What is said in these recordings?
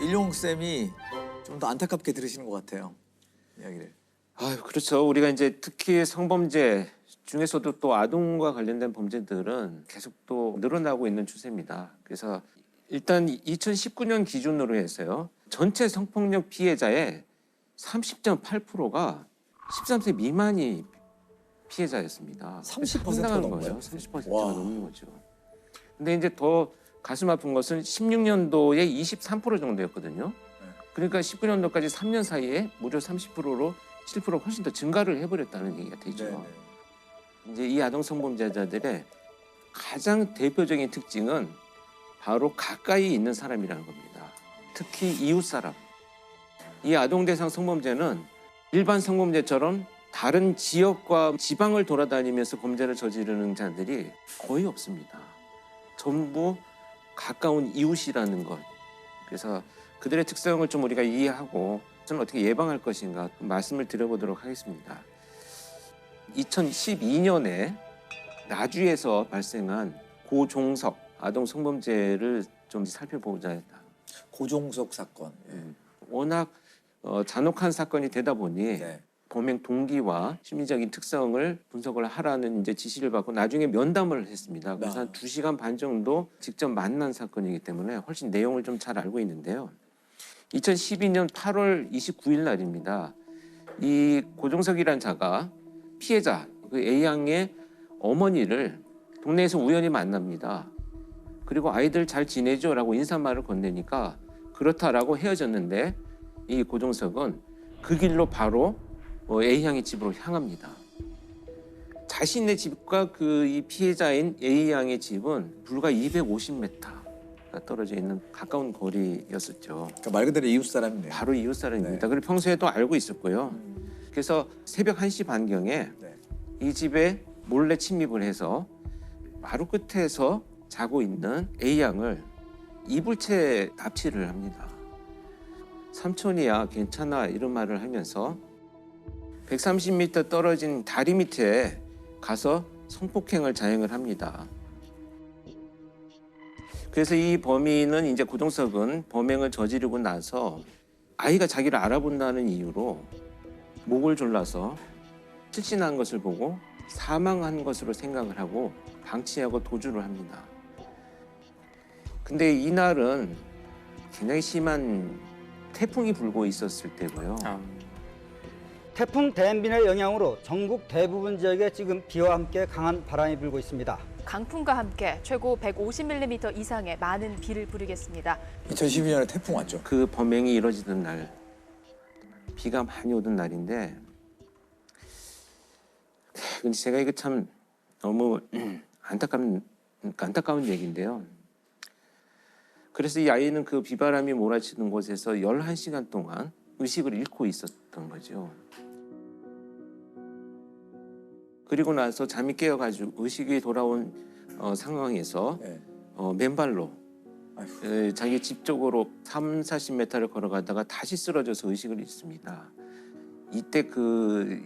일용 쌤이 좀 더 안타깝게 들으시는 것 같아요. 이야기를. 아유, 그렇죠. 우리가 이제 특히 성범죄 중에서도 또 아동과 관련된 범죄들은 계속 또 늘어나고 있는 추세입니다. 그래서 일단 2019년 기준으로 해서요. 전체 성폭력 피해자의 30.8%가 13세 미만이 피해자였습니다. 30%가 상당한 넘은 거예요. 거예요? 30%가 와. 넘는 거죠. 근데 이제 더 가슴 아픈 것은 16년도에 23% 정도였거든요. 그러니까 19년도까지 3년 사이에 무려 30%로 7% 훨씬 더 증가를 해버렸다는 얘기가 되죠. 네, 네. 이제 이 아동 성범죄자들의 가장 대표적인 특징은 바로 가까이 있는 사람이라는 겁니다. 특히 이웃 사람. 이 아동 대상 성범죄는 일반 성범죄처럼 다른 지역과 지방을 돌아다니면서 범죄를 저지르는 자들이 거의 없습니다. 전부 가까운 이웃이라는 것. 그래서 그들의 특성을 좀 우리가 이해하고 저는 어떻게 예방할 것인가 말씀을 드려보도록 하겠습니다. 2012년에 나주에서 발생한 고종석 아동 성범죄를 좀 살펴보자. 고종석 사건. 예. 워낙 잔혹한 사건이 되다 보니 네. 범행 동기와 심리적인 특성을 분석을 하라는 이제 지시를 받고 나중에 면담을 했습니다. 그래서 한 2시간 반 정도 직접 만난 사건이기 때문에 훨씬 내용을 좀 잘 알고 있는데요. 2012년 8월 29일 날입니다. 이 고종석이란 자가 피해자 그 A양의 어머니를 동네에서 우연히 만납니다. 그리고 아이들 잘 지내죠라고 인사말을 건네니까 그렇다라고 헤어졌는데 이 고종석은 그 길로 바로 A양의 집으로 향합니다. 자신의 집과 그 이 피해자인 A양의 집은 불과 250m가 떨어져 있는 가까운 거리였었죠. 그러니까 말 그대로 이웃 사람이네요. 바로 이웃 사람입니다. 네. 그리고 평소에도 알고 있었고요. 그래서 새벽 1시 반경에 네. 이 집에 몰래 침입을 해서 마루 끝에서 자고 있는 A양을 이불채 납치를 합니다. 삼촌이야 괜찮아 이런 말을 하면서 130m 떨어진 다리 밑에 가서 성폭행을 자행을 합니다. 그래서 이 범인은 이제 고종석은 범행을 저지르고 나서 아이가 자기를 알아본다는 이유로 목을 졸라서 실신한 것을 보고 사망한 것으로 생각을 하고 방치하고 도주를 합니다. 근데 이날은 굉장히 심한 태풍이 불고 있었을 때고요. 태풍 댄빈의 영향으로 전국 대부분 지역에 지금 비와 함께 강한 바람이 불고 있습니다. 강풍과 함께 최고 150mm 이상의 많은 비를 부르겠습니다. 2012년에 태풍 왔죠. 그 범행이 이루어지던 날 비가 많이 오던 날인데 근데 제가 이거 참 너무 안타까운 얘기인데요. 그래서 이 아이는 그 비바람이 몰아치는 곳에서 11시간 동안 의식을 잃고 있었던 거죠. 그리고 나서 잠이 깨어가지고 의식이 돌아온 상황에서 네. 맨발로 아이고. 자기 집 쪽으로 30-40m를 걸어가다가 다시 쓰러져서 의식을 잃습니다. 이때 그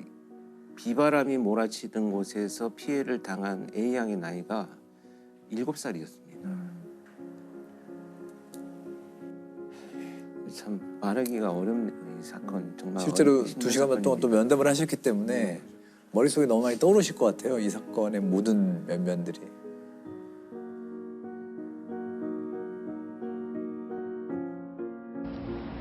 비바람이 몰아치던 곳에서 피해를 당한 A양의 나이가 7살이었습니다. 참 말하기가 어려운 이 사건 정말 실제로 어렵고 2시간 반 동안 또 면담을 하셨기 때문에 머릿속에 너무 많이 떠오르실 것 같아요. 이 사건의 모든 면면들이.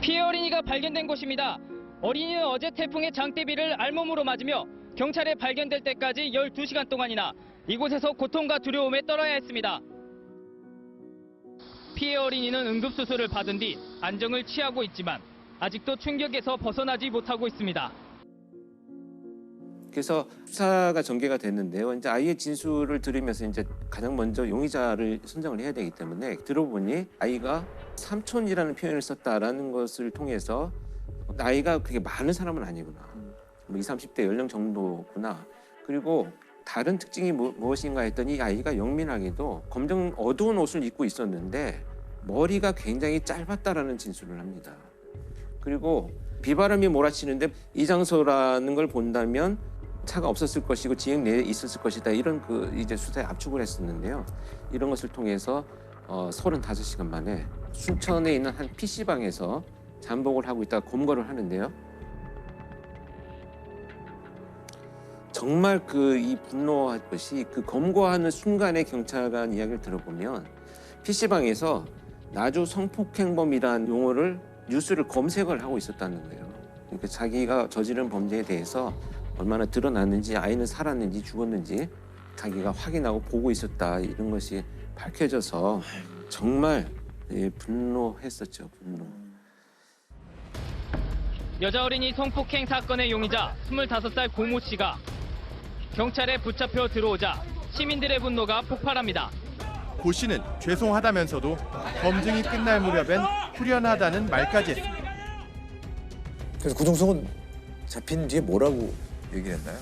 피해 어린이가 발견된 곳입니다. 어린이는 어제 태풍의 장대비를 알몸으로 맞으며 경찰에 발견될 때까지 12시간 동안이나 이곳에서 고통과 두려움에 떨어야 했습니다. 피해 어린이는 응급수술을 받은 뒤 안정을 취하고 있지만 아직도 충격에서 벗어나지 못하고 있습니다. 그래서 수사가 전개가 됐는데요. 이제 아이의 진술을 들으면서 이제 가장 먼저 용의자를 선정을 해야 되기 때문에 들어보니 아이가 삼촌이라는 표현을 썼다라는 것을 통해서 나이가 그렇게 많은 사람은 아니구나. 뭐 20, 30대 연령 정도구나. 그리고 다른 특징이 무엇인가 했더니 이 아이가 영민하게도 검정 어두운 옷을 입고 있었는데 머리가 굉장히 짧았다라는 진술을 합니다. 그리고 비바람이 몰아치는데 이 장소라는 걸 본다면 차가 없었을 것이고 지역 내에 있었을 것이다. 이런 그 이제 수사에 압축을 했었는데요. 이런 것을 통해서 35시간 만에 순천에 있는 한 PC방에서 잠복을 하고 있다가 검거를 하는데요. 정말 이 분노할 것이 그 검거하는 순간의 경찰관 이야기를 들어보면 PC방에서 나주 성폭행범이라는 용어를 뉴스를 검색을 하고 있었다는 거예요. 그러니까 자기가 저지른 범죄에 대해서 얼마나 드러났는지, 아이는 살았는지 죽었는지 자기가 확인하고 보고 있었다, 이런 것이 밝혀져서 정말 분노했었죠. 분노. 여자 어린이 성폭행 사건의 용의자 25살 고모 씨가 경찰에 붙잡혀 들어오자 시민들의 분노가 폭발합니다. 고 씨는 죄송하다면서도 검증이 끝날 무렵엔 후련하다는 말까지 했습니다. 그래서 구중성은 잡힌 뒤에 뭐라고 얘기를 했나요?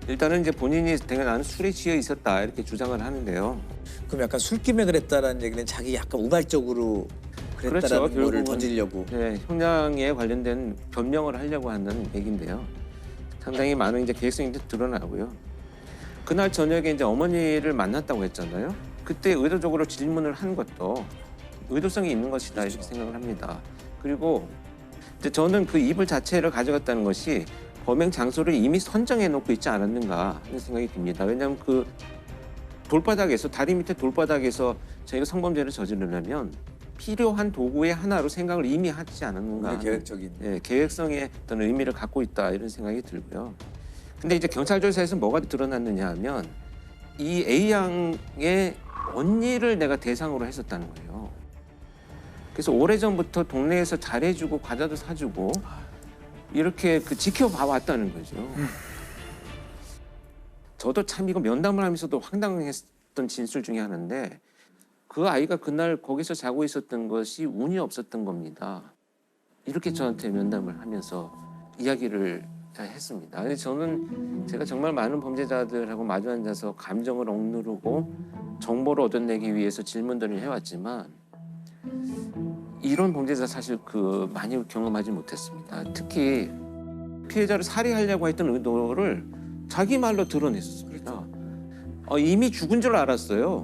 일단은 이제 본인이 나는 술에 취해 있었다, 이렇게 주장을 하는데요. 그럼 약간 술김에 그랬다라는 얘기는 자기 약간 우발적으로 그랬다라는 그렇죠. 거를 결국은, 던지려고. 네, 형량에 관련된 변명을 하려고 하는 얘기인데요. 상당히 많은 이제 계획성이 드러나고요. 그날 저녁에 이제 어머니를 만났다고 했잖아요. 그때 의도적으로 질문을 한 것도 의도성이 있는 것이다, 이렇게 생각을 합니다. 그리고 이제 저는 그 이불 자체를 가져갔다는 것이 범행 장소를 이미 선정해 놓고 있지 않았는가 하는 생각이 듭니다. 왜냐하면 그 돌바닥에서, 다리 밑에 돌바닥에서 저희가 성범죄를 저지르려면 필요한 도구의 하나로 생각을 이미 하지 않았는가. 계획적인. 네, 계획성의 어떤 의미를 갖고 있다, 이런 생각이 들고요. 근데 이제 경찰 조사에서 뭐가 드러났느냐 하면 이 A양의 언니를 내가 대상으로 했었다는 거예요. 그래서 오래전부터 동네에서 잘해주고 과자도 사주고 이렇게 지켜봐 왔다는 거죠. 저도 참 이거 면담을 하면서도 황당했던 진술 중에 하나인데, 그 아이가 그날 거기서 자고 있었던 것이 운이 없었던 겁니다. 이렇게 저한테 면담을 하면서 이야기를 했습니다. 근데 제가 정말 많은 범죄자들하고 마주 앉아서 감정을 억누르고 정보를 얻어내기 위해서 질문들을 해왔지만 이런 범죄자 사실 많이 경험하지 못했습니다. 특히 피해자를 살해하려고 했던 의도를 자기 말로 드러냈습니다. 이미 죽은 줄 알았어요.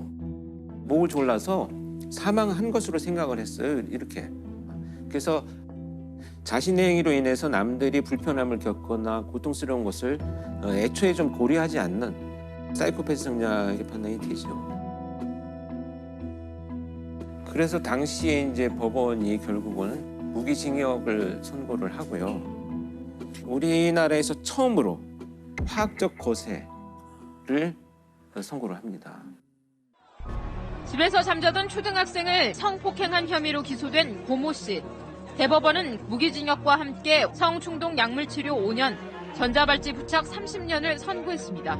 목을 졸라서 사망한 것으로 생각을 했어요. 이렇게. 그래서 자신의 행위로 인해서 남들이 불편함을 겪거나 고통스러운 것을 애초에 좀 고려하지 않는 사이코패스 성향의 판단이 되죠. 그래서 당시에 이제 법원이 결국은 무기징역을 선고를 하고요. 우리나라에서 처음으로 화학적 거세를 선고를 합니다. 집에서 잠자던 초등학생을 성폭행한 혐의로 기소된 고모 씨. 대법원은 무기징역과 함께 성충동 약물치료 5년, 전자발찌 부착 30년을 선고했습니다.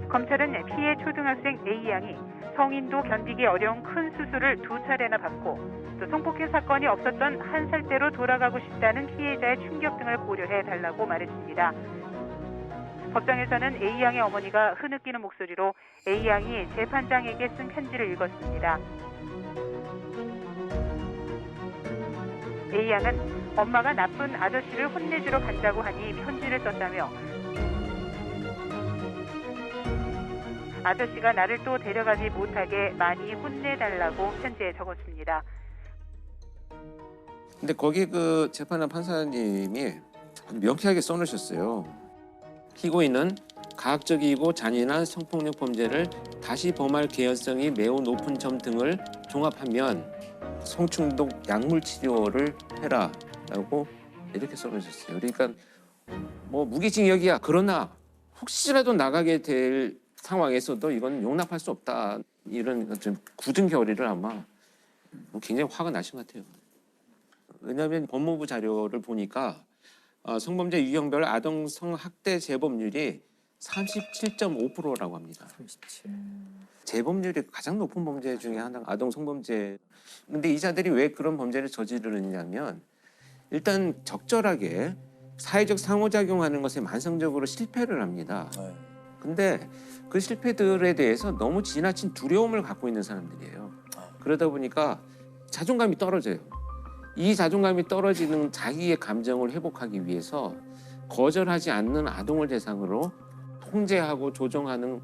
검찰은 피해 초등학생 A양이 성인도 견디기 어려운 큰 수술을 2차례나 받고 또 성폭행 사건이 없었던 1살대로 돌아가고 싶다는 피해자의 충격 등을 고려해 달라고 말했습니다. 법정에서는 A양의 어머니가 흐느끼는 목소리로 A양이 재판장에게 쓴 편지를 읽었습니다. A양은 엄마가 나쁜 아저씨를 혼내주러 간다고 하니 편지를 썼다며 아저씨가 나를 또 데려가지 못하게 많이 혼내달라고 편지에 적었습니다. 근데 거기 재판한 판사님이 명쾌하게 써놓으셨어요. 피고인은 가학적이고 잔인한 성폭력 범죄를 다시 범할 개연성이 매우 높은 점 등을 종합하면 성충동 약물 치료를 해라라고 이렇게 써놓으셨어요. 그러니까 무기징역이야. 그러나 혹시라도 나가게 될 상황에서도 이건 용납할 수 없다. 이런 좀 굳은 결의를 아마 굉장히 화가 나신 것 같아요. 왜냐하면 법무부 자료를 보니까 성범죄 유형별 아동 성학대 재범률이 37.5%라고 합니다. 37. 재범률이 가장 높은 범죄 중에 하나가 아동 성범죄. 근데 이 자들이 왜 그런 범죄를 저지르느냐면 일단 적절하게 사회적 상호작용하는 것에 만성적으로 실패를 합니다. 네. 근데 그 실패들에 대해서 너무 지나친 두려움을 갖고 있는 사람들이에요. 그러다 보니까 자존감이 떨어져요. 이 자존감이 떨어지는 자기의 감정을 회복하기 위해서 거절하지 않는 아동을 대상으로 통제하고 조정하는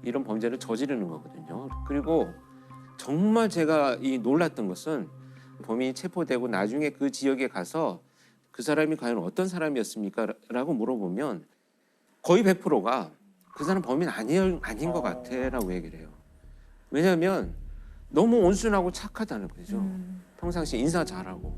이런 범죄를 저지르는 거거든요. 그리고 정말 제가 놀랐던 것은 범인이 체포되고 나중에 그 지역에 가서 그 사람이 과연 어떤 사람이었습니까? 라고 물어보면 거의 100%가 그 사람 범인 아닌 것 같아 라고 얘기를 해요. 왜냐하면 너무 온순하고 착하다는 거죠. 평상시 인사 잘하고.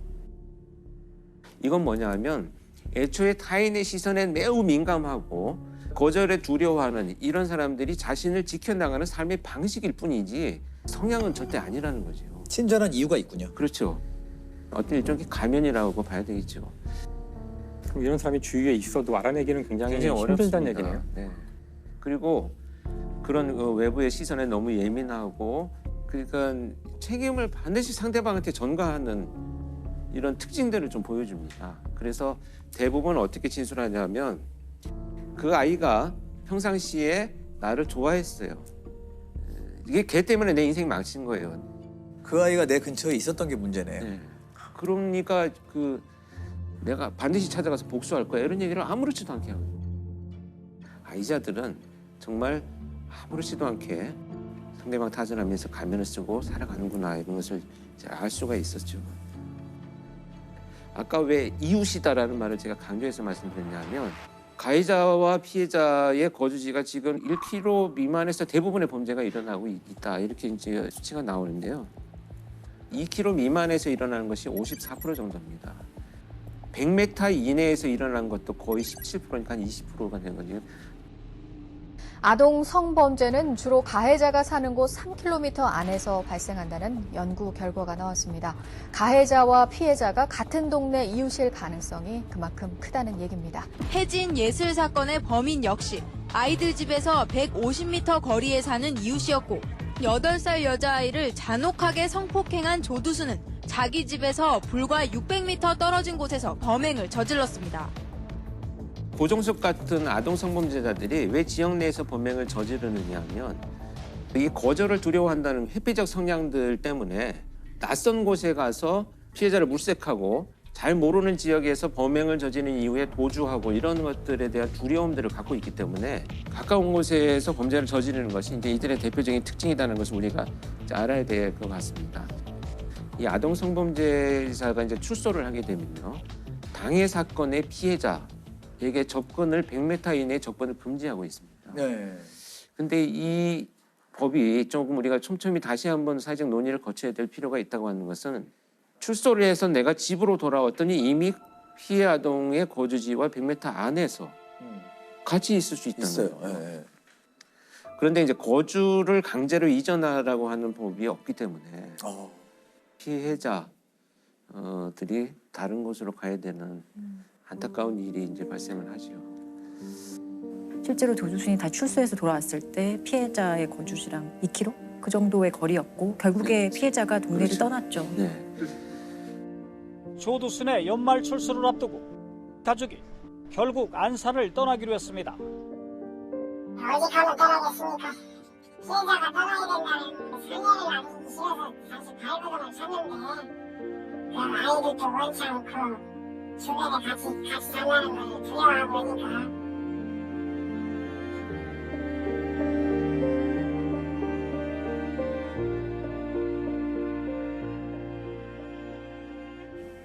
이건 뭐냐 하면 애초에 타인의 시선에 매우 민감하고 거절에 두려워하는 이런 사람들이 자신을 지켜나가는 삶의 방식일 뿐이지 성향은 절대 아니라는 거죠. 친절한 이유가 있군요. 그렇죠. 어떤 일종의 가면이라고 봐야 되겠죠. 그럼 이런 사람이 주위에 있어도 알아내기는 굉장히 굉장히 힘들다는 어렵습니다. 얘기네요. 네. 그리고 그런 외부의 시선에 너무 예민하고 그러니까 책임을 반드시 상대방한테 전가하는 이런 특징들을 좀 보여줍니다. 그래서 대부분 어떻게 진술하냐면 그 아이가 평상시에 나를 좋아했어요. 이게 걔 때문에 내 인생이 망친 거예요. 그 아이가 내 근처에 있었던 게 문제네요. 네. 그러니까 내가 반드시 찾아가서 복수할 거야 이런 얘기를 아무렇지도 않게 하고 아이자들은 정말 아무렇지도 않게 상대방 타진하면서 가면을 쓰고 살아가는구나 이런 것을 이제 알 수가 있었죠. 아까 왜 이웃이다라는 말을 제가 강조해서 말씀드렸냐면 가해자와 피해자의 거주지가 지금 1km 미만에서 대부분의 범죄가 일어나고 있다 이렇게 이제 수치가 나오는데요. 2km 미만에서 일어나는 것이 54% 정도입니다. 100m 이내에서 일어난 것도 거의 17%니까 한 20%가 된 거죠. 아동 성범죄는 주로 가해자가 사는 곳 3km 안에서 발생한다는 연구 결과가 나왔습니다. 가해자와 피해자가 같은 동네 이웃일 가능성이 그만큼 크다는 얘기입니다. 해진 예슬 사건의 범인 역시 아이들 집에서 150m 거리에 사는 이웃이었고 8살 여자아이를 잔혹하게 성폭행한 조두수는 자기 집에서 불과 600m 떨어진 곳에서 범행을 저질렀습니다. 고종석 같은 아동 성범죄자들이 왜 지역 내에서 범행을 저지르느냐 하면 이 거절을 두려워한다는 회피적 성향들 때문에 낯선 곳에 가서 피해자를 물색하고 잘 모르는 지역에서 범행을 저지른 이후에 도주하고 이런 것들에 대한 두려움들을 갖고 있기 때문에 가까운 곳에서 범죄를 저지르는 것이 이제 이들의 대표적인 특징이라는 것을 우리가 이제 알아야 될 것 같습니다. 이 아동 성범죄자가 이제 출소를 하게 되면요, 당해 사건의 피해자에게 접근을 100m 이내에 접근을 금지하고 있습니다. 네. 근데 이 법이 조금 우리가 촘촘히 다시 한번 사회적 논의를 거쳐야 될 필요가 있다고 하는 것은 출소를 해서 내가 집으로 돌아왔더니 이미 피해 아동의 거주지와 100m 안에서 같이 있을 수 있다는 있어요. 거예요. 네. 그런데 이제 거주를 강제로 이전하라고 하는 법이 없기 때문에 피해자들이 다른 곳으로 가야 되는 안타까운 일이 이제 발생을 하죠. 실제로 조두순이 다 출소해서 돌아왔을 때 피해자의 거주지랑 2km? 그 정도의 거리였고 결국에 피해자가 동네를 그렇죠. 떠났죠. 네. 조두순의 연말 출소를 앞두고 가족이 결국 안산을 떠나기로 했습니다. 어디 가면 떠나겠습니까? 피해자가 떠나야 된다는 상해를 나누기 싫어서 사실 발버둥을 쳤는데 그 아이들도 원치 않고 주변에 같이 살라는 걸 두려워하고 그러니까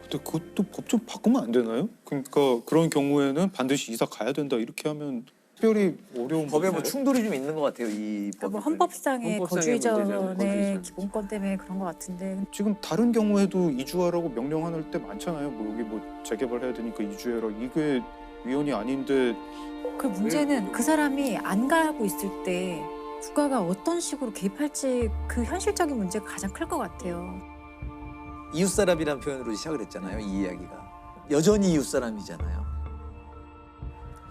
근데 그것도 법 좀 바꾸면 안 되나요? 그러니까 그런 경우에는 반드시 이사 가야 된다 이렇게 하면 특별히 어려운 법에 뭐 충돌이 좀 있는 것 같아요. 이 그러니까 뭐 법이. 헌법상의 거주 이전의 문제죠. 기본권 때문에 그런 것 같은데 지금 다른 경우에도 이주하라고 명령할 때 많잖아요. 뭐 여기 뭐 재개발해야 되니까 이주해라. 이게 위헌이 아닌데 그 문제는 그 사람이 안 가고 있을 때 국가가 어떤 식으로 개입할지 그 현실적인 문제가 가장 클 것 같아요. 이웃사람이라는 표현으로 시작을 했잖아요. 이 이야기가. 여전히 이웃사람이잖아요.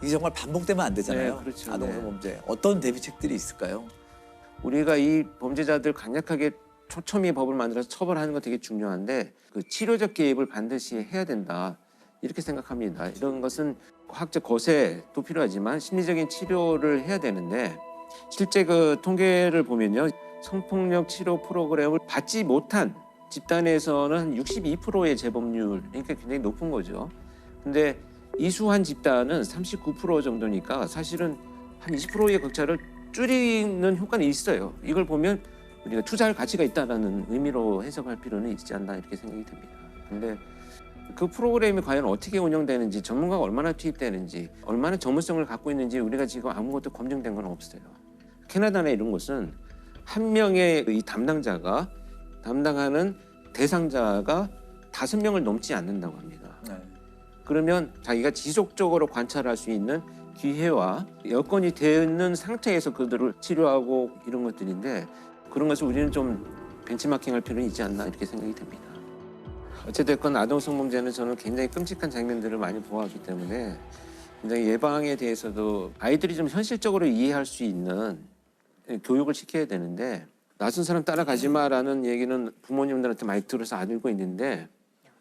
이게 정말 반복되면 안 되잖아요. 네, 그렇죠. 아동성범죄. 어떤 대비책들이 있을까요? 우리가 이 범죄자들 강력하게 초점이 법을 만들어서 처벌하는 건 되게 중요한데 그 치료적 개입을 반드시 해야 된다 이렇게 생각합니다. 이런 것은 과학적 거세도 필요하지만 심리적인 치료를 해야 되는데 실제 그 통계를 보면요, 성폭력 치료 프로그램을 받지 못한 집단에서는 한 62%의 재범률, 그러니까 굉장히 높은 거죠. 근데 이수한 집단은 39% 정도니까 사실은 한 20%의 격차를 줄이는 효과는 있어요. 이걸 보면 우리가 투자할 가치가 있다라는 의미로 해석할 필요는 있지 않나 이렇게 생각이 듭니다. 근데 그 프로그램이 과연 어떻게 운영되는지, 전문가가 얼마나 투입되는지, 얼마나 전문성을 갖고 있는지 우리가 지금 아무것도 검증된 건 없어요. 캐나다나 이런 곳은 한 명의 이 담당자가 담당하는 대상자가 5명을 넘지 않는다고 합니다. 네. 그러면 자기가 지속적으로 관찰할 수 있는 기회와 여건이 되는 상태에서 그들을 치료하고 이런 것들인데, 그런 것을 우리는 좀 벤치마킹할 필요는 있지 않나 이렇게 생각이 듭니다. 어쨌든 아동 성범죄는 저는 굉장히 끔찍한 장면들을 많이 보았기 때문에 굉장히 예방에 대해서도 아이들이 좀 현실적으로 이해할 수 있는 교육을 시켜야 되는데, 낯선 사람 따라가지 마라는 얘기는 부모님들한테 많이 들어서 알고 있는데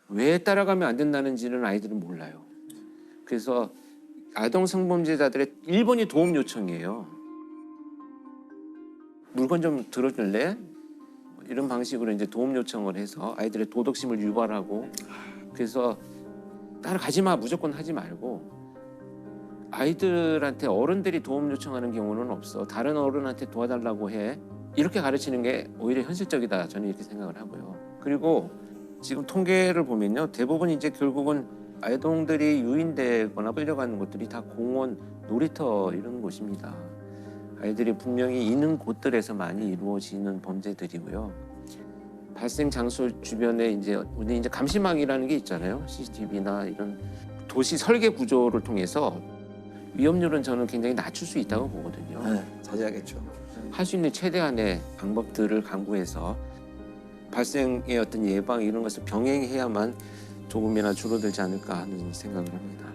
왜 따라가면 안 된다는지는 아이들은 몰라요. 그래서 아동 성범죄자들의 1번이 도움 요청이에요. 물건 좀 들어줄래? 이런 방식으로 이제 도움 요청을 해서 아이들의 도덕심을 유발하고, 그래서 따라가지 마, 무조건 하지 말고, 아이들한테 어른들이 도움 요청하는 경우는 없어. 다른 어른한테 도와달라고 해. 이렇게 가르치는 게 오히려 현실적이다. 저는 이렇게 생각을 하고요. 그리고 지금 통계를 보면요, 대부분 이제 결국은 아동들이 유인되거나 끌려가는 곳들이 다 공원, 놀이터 이런 곳입니다. 아이들이 분명히 있는 곳들에서 많이 이루어지는 범죄들이고요. 발생 장소 주변에 우리 이제 감시망이라는 게 있잖아요. CCTV나 이런 도시 설계 구조를 통해서 위험률은 저는 굉장히 낮출 수 있다고 보거든요. 네, 자제하겠죠. 할 수 있는 최대한의 방법들을 강구해서 발생의 어떤 예방 이런 것을 병행해야만 조금이나 줄어들지 않을까 하는 생각을 합니다.